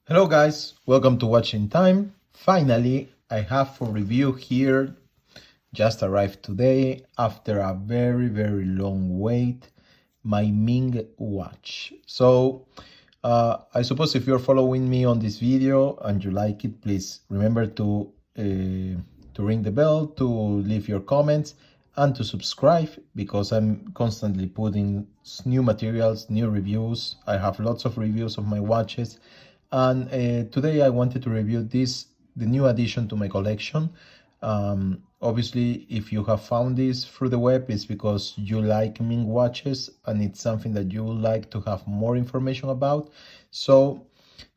Hello guys, welcome to Watching Time. Finally, I have for review here, just arrived today after a very long wait, my Ming watch. So I suppose if you're following me on this video and you like it, please remember to ring the bell, to leave your comments and to subscribe, because I'm constantly putting new materials, new reviews. I have lots of reviews of my watches, and today I wanted to review the new addition to my collection. Obviously, if you have found this through the web, it's because you like Ming watches and it's something that you would like to have more information about. So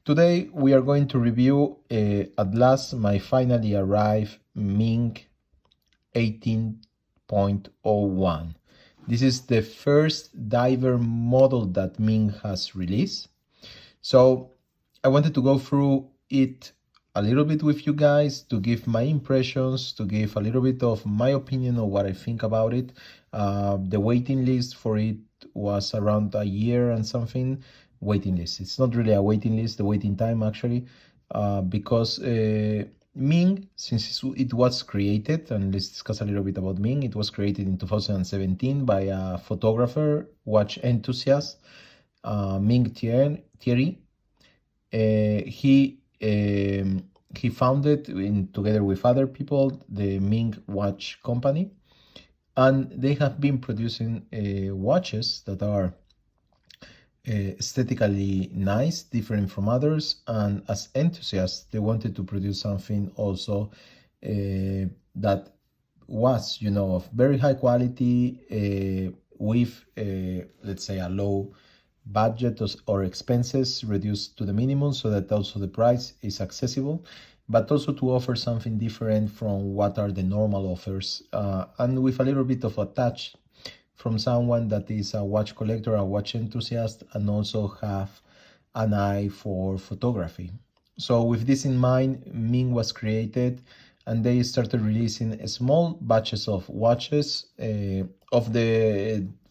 today we are going to review at last my finally arrived Ming 18.01. This is the first diver model that Ming has released. So I wanted to go through it a little bit with you guys, to give my impressions, to give a little bit of my opinion on what I think about it. The waiting list for it was around a year and something. Waiting list. It's not really a waiting list, the waiting time actually, because Ming, since it was created, and let's discuss a little bit about Ming. It was created in 2017 by a photographer, watch enthusiast, Ming Thierry. He founded, together with other people, the Ming watch company, and they have been producing watches that are aesthetically nice, different from others, and as enthusiasts they wanted to produce something also that was, of very high quality, with let's say a low budget or expenses reduced to the minimum, so that also the price is accessible, but also to offer something different from what are the normal offers, and with a little bit of a touch from someone that is a watch collector, a watch enthusiast, and also have an eye for photography. So with this in mind, Ming was created, and they started releasing small batches of watches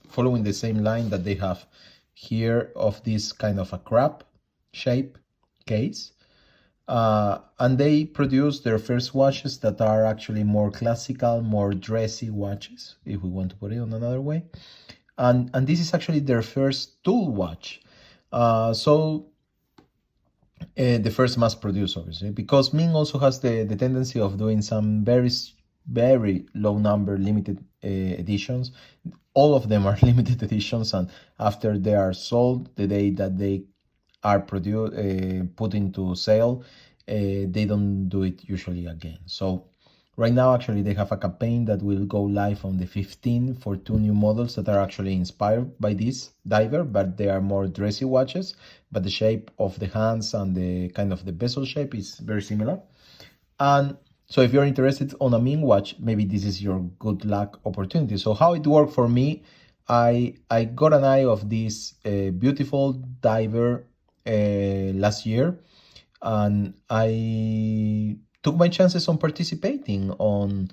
following the same line that they have here, of this kind of a crab shape case. And they produced their first watches that are actually more classical, more dressy watches, if we want to put it on another way. And this is actually their first tool watch. The first mass produced, obviously, because Ming also has the tendency of doing some very low number limited editions. All of them are limited editions, and after they are sold, the day that they are put into sale, they don't do it usually again. So right now, actually, they have a campaign that will go live on the 15th for 2 new models that are actually inspired by this diver, but they are more dressy watches, but the shape of the hands and the kind of the bezel shape is very similar. And so if you're interested on a Ming watch, maybe this is your good luck opportunity. So how it worked for me, I got an eye of this beautiful diver last year, and I took my chances on participating on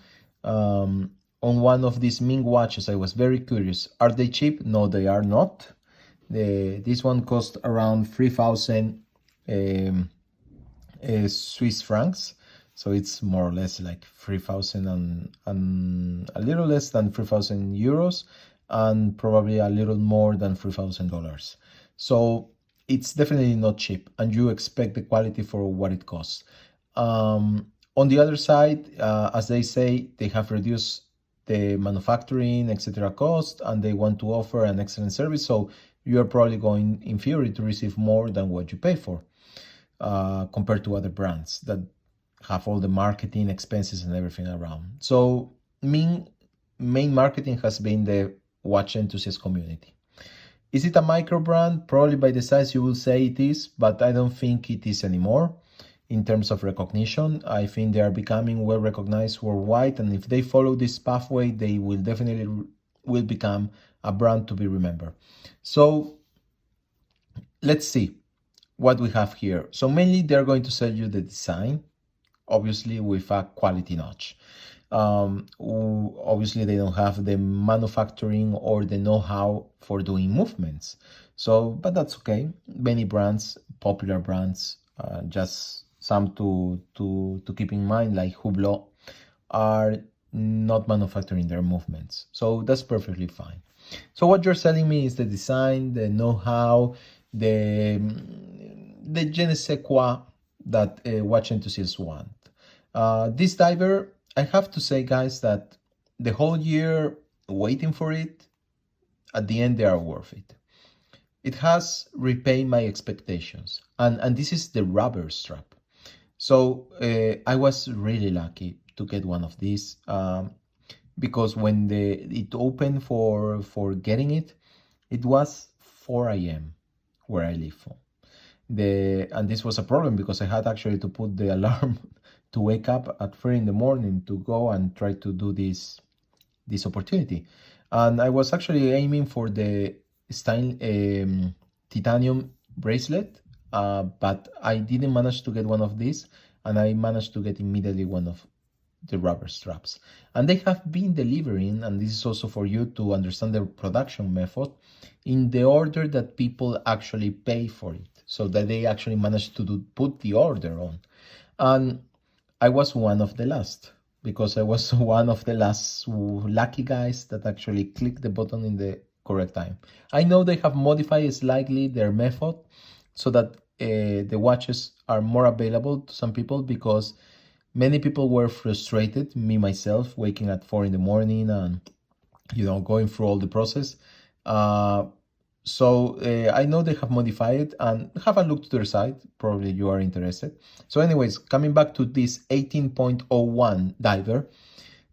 one of these Ming watches. I was very curious. Are they cheap? No, they are not. This one cost around 3,000 Swiss francs. So it's more or less like 3,000 and a little less than 3,000 euros, and probably a little more than $3,000. So it's definitely not cheap, and you expect the quality for what it costs. On the other side, as they say, they have reduced the manufacturing, etc. cost, and they want to offer an excellent service. So you are probably going, in theory, to receive more than what you pay for, compared to other brands that have all the marketing expenses and everything around. So Ming main marketing has been the watch enthusiast community. Is it a micro brand? Probably by the size you will say it is, but I don't think it is anymore in terms of recognition. I think they are becoming well recognized worldwide, and if they follow this pathway, they will definitely will become a brand to be remembered. So let's see what we have here. So mainly they're going to sell you the design, obviously with a quality notch. Obviously they don't have the manufacturing or the know-how for doing movements. So, but that's okay. Many brands, popular brands, Just some to keep in mind, like Hublot, are not manufacturing their movements. So that's perfectly fine. So what you're selling me is the design, the know-how, the je ne sais quoi that watch enthusiasts want. This diver, I have to say, guys, that the whole year waiting for it, at the end they are worth it. It has repaid my expectations, and this is the rubber strap. So I was really lucky to get one of these, because when it opened for getting it, it was 4 a.m. where I live from. And this was a problem because I had actually to put the alarm to wake up at 3 in the morning to go and try to do this opportunity. And I was actually aiming for the titanium bracelet, but I didn't manage to get one of these, and I managed to get immediately one of the rubber straps. And they have been delivering, and this is also for you to understand the production method, in the order that people actually pay for it, so that they actually managed to put the order on. And I was one of the last, because I was one of the last lucky guys that actually clicked the button in the correct time. I know they have modified slightly their method so that the watches are more available to some people, because many people were frustrated, me myself, waking at 4 in the morning and going through all the process. So I know they have modified it, and have a look to their site. Probably you are interested. So anyways, coming back to this 18.01 diver,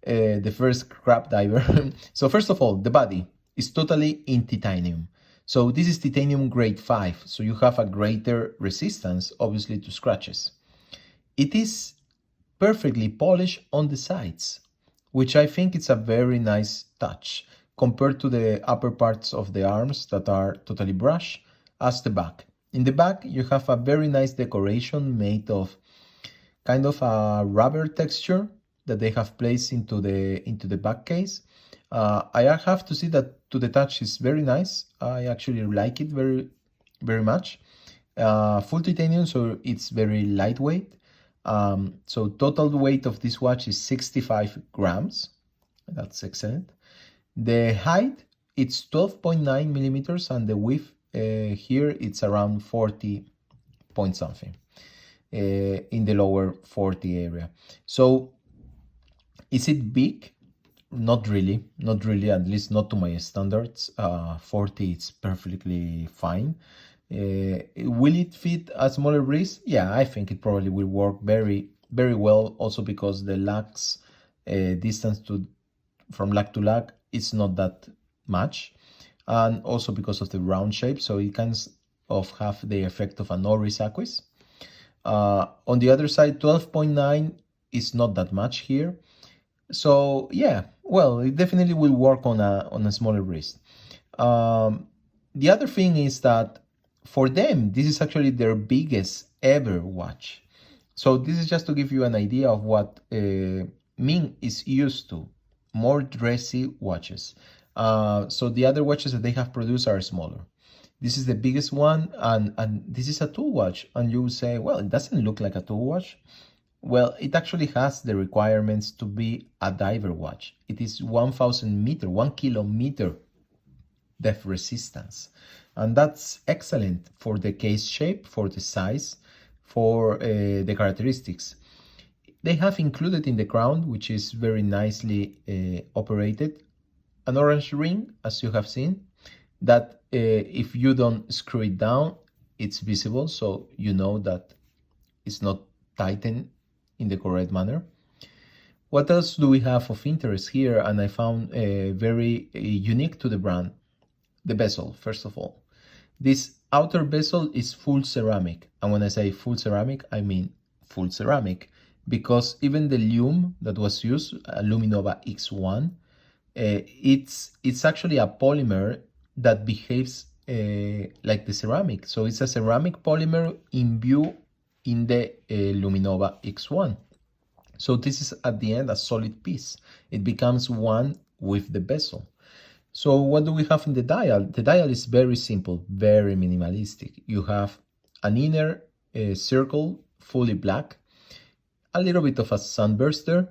the first crab diver. So first of all, the body is totally in titanium. So this is titanium grade 5. So you have a greater resistance, obviously, to scratches. It is perfectly polished on the sides, which I think it's a very nice touch compared to the upper parts of the arms that are totally brushed, as the back. In the back, you have a very nice decoration made of kind of a rubber texture that they have placed into the back case. I have to say that to the touch is very nice. I actually like it very, very much. Full titanium, so it's very lightweight. So total weight of this watch is 65 grams. That's excellent. The height, it's 12.9 millimeters, and the width here, it's around 40 point something in the lower 40 area. So is it big? Not really, at least not to my standards. 40, it's perfectly fine. Will it fit a smaller wrist? Yeah, I think it probably will work very, very well, also because the lux distance from lug to lug, it's not that much, and also because of the round shape, so it can have the effect of an Oris Aquis. On the other side, 12.9 is not that much here. So yeah, well, it definitely will work on a smaller wrist. The other thing is that for them, this is actually their biggest ever watch. So this is just to give you an idea of what Ming is used to, more dressy watches. So the other watches that they have produced are smaller. This is the biggest one, and this is a tool watch. And you say, well, it doesn't look like a tool watch. Well, it actually has the requirements to be a diver watch. It is 1,000 meter, 1 kilometer depth resistance. And that's excellent for the case shape, for the size, for the characteristics. They have included in the crown, which is very nicely operated, an orange ring, as you have seen, that if you don't screw it down, it's visible, so you know that it's not tightened in the correct manner. What else do we have of interest here? And I found very unique to the brand, the bezel, first of all. This outer bezel is full ceramic. And when I say full ceramic, I mean full ceramic, because even the lume that was used, Luminova X1, it's actually a polymer that behaves like the ceramic. So it's a ceramic polymer imbued in the Luminova X1. So this is at the end a solid piece. It becomes one with the bezel. So what do we have in the dial? The dial is very simple, very minimalistic. You have an inner circle, fully black, a little bit of a sunburst there,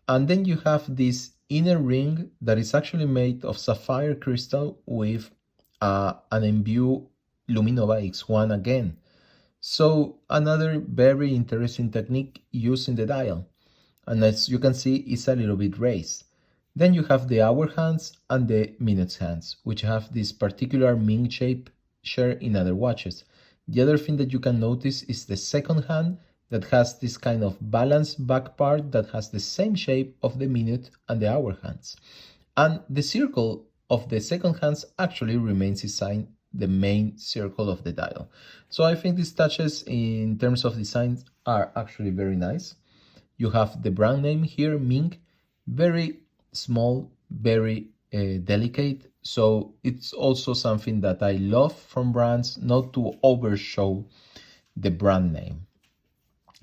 and then you have this inner ring that is actually made of sapphire crystal with an imbue Luminova X1 again. So another very interesting technique used in the dial. And as you can see, it's a little bit raised. Then you have the hour hands and the minutes hands, which have this particular Ming shape shared in other watches. The other thing that you can notice is the second hand that has this kind of balanced back part that has the same shape of the minute and the hour hands. And the circle of the second hands actually remains inside the main circle of the dial. So I think these touches in terms of design are actually very nice. You have the brand name here, Ming, very small, very delicate. So it's also something that I love from brands, not to overshow the brand name.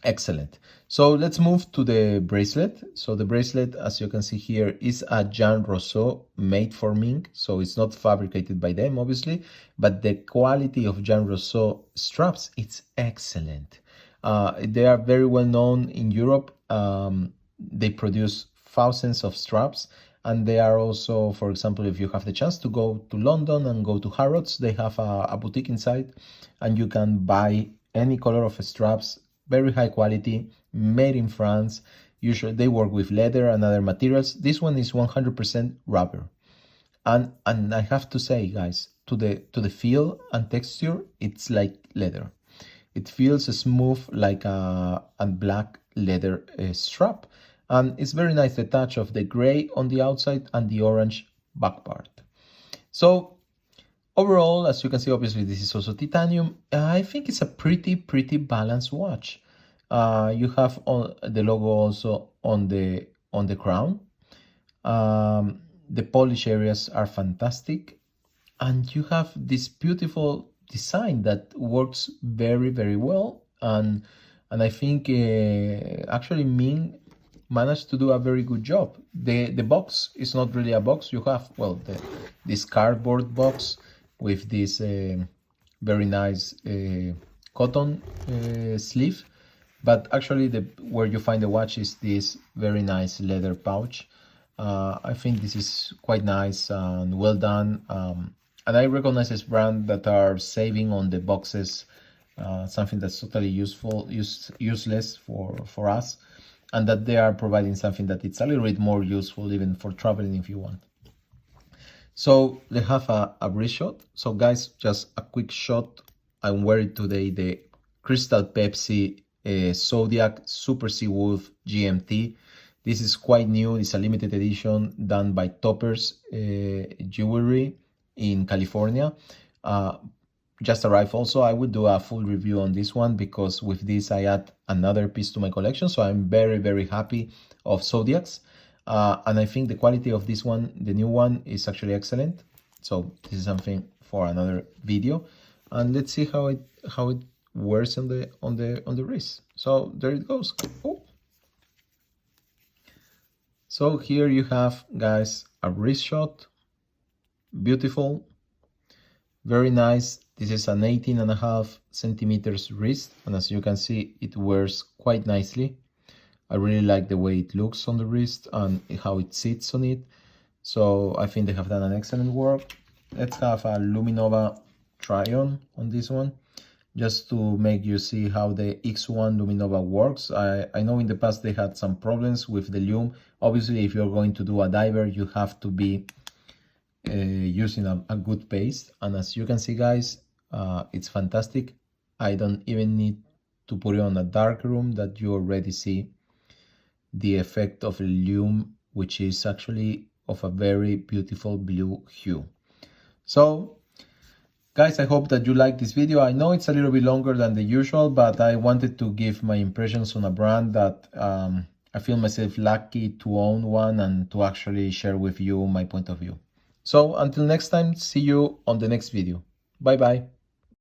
Excellent. So let's move to the bracelet. So the bracelet, as you can see here, is a Jean Rousseau made for Ming. So it's not fabricated by them, obviously, but the quality of Jean Rousseau straps, it's excellent. They are very well known in Europe. They produce thousands of straps, and they are also, for example, if you have the chance to go to London and go to Harrods, they have a boutique inside, and you can buy any color of straps, very high quality, made in France. Usually they work with leather and other materials. This one is 100% rubber. And I have to say, guys, to the feel and texture, it's like leather. It feels smooth like a black leather strap. And it's very nice, the touch of the gray on the outside and the orange back part. So overall, as you can see, obviously this is also titanium. I think it's a pretty balanced watch. You have the logo also on the crown. The polish areas are fantastic, and you have this beautiful design that works very well. And I think actually Ming managed to do a very good job. The box is not really a box. You have, well, this cardboard box with this very nice cotton sleeve, but actually where you find the watch is this very nice leather pouch. I think this is quite nice and well done, and I recognize this brand that are saving on the boxes, something that's totally useless for us, and that they are providing something that it's a little bit more useful even for traveling if you want. So they have a wrist shot. So guys, just a quick shot. I'm wearing today the Crystal Pepsi Zodiac Super Sea Wolf GMT. This is quite new. It's a limited edition done by Toppers Jewelry in California. Just arrived also. I will do a full review on this one because with this I add another piece to my collection. So I'm very happy of Zodiacs. And I think the quality of this one, the new one, is actually excellent. So this is something for another video. And let's see how it wears on the wrist. So there it goes. Oh. So here you have, guys, a wrist shot. Beautiful. Very nice. This is an 18.5 centimeters wrist. And as you can see, it wears quite nicely. I really like the way it looks on the wrist and how it sits on it. So I think they have done an excellent work. Let's have a Luminova Trio on this one, just to make you see how the X1 Luminova works. I know in the past they had some problems with the lume. Obviously, if you're going to do a diver, you have to be using a good paste. And as you can see, guys, it's fantastic. I don't even need to put it on a dark room that you already see the effect of lume, which is actually of a very beautiful blue hue. So guys, I hope that you like this video. I know it's a little bit longer than the usual, but I wanted to give my impressions on a brand that I feel myself lucky to own one and to actually share with you my point of view. So until next time, see you on the next video. Bye bye.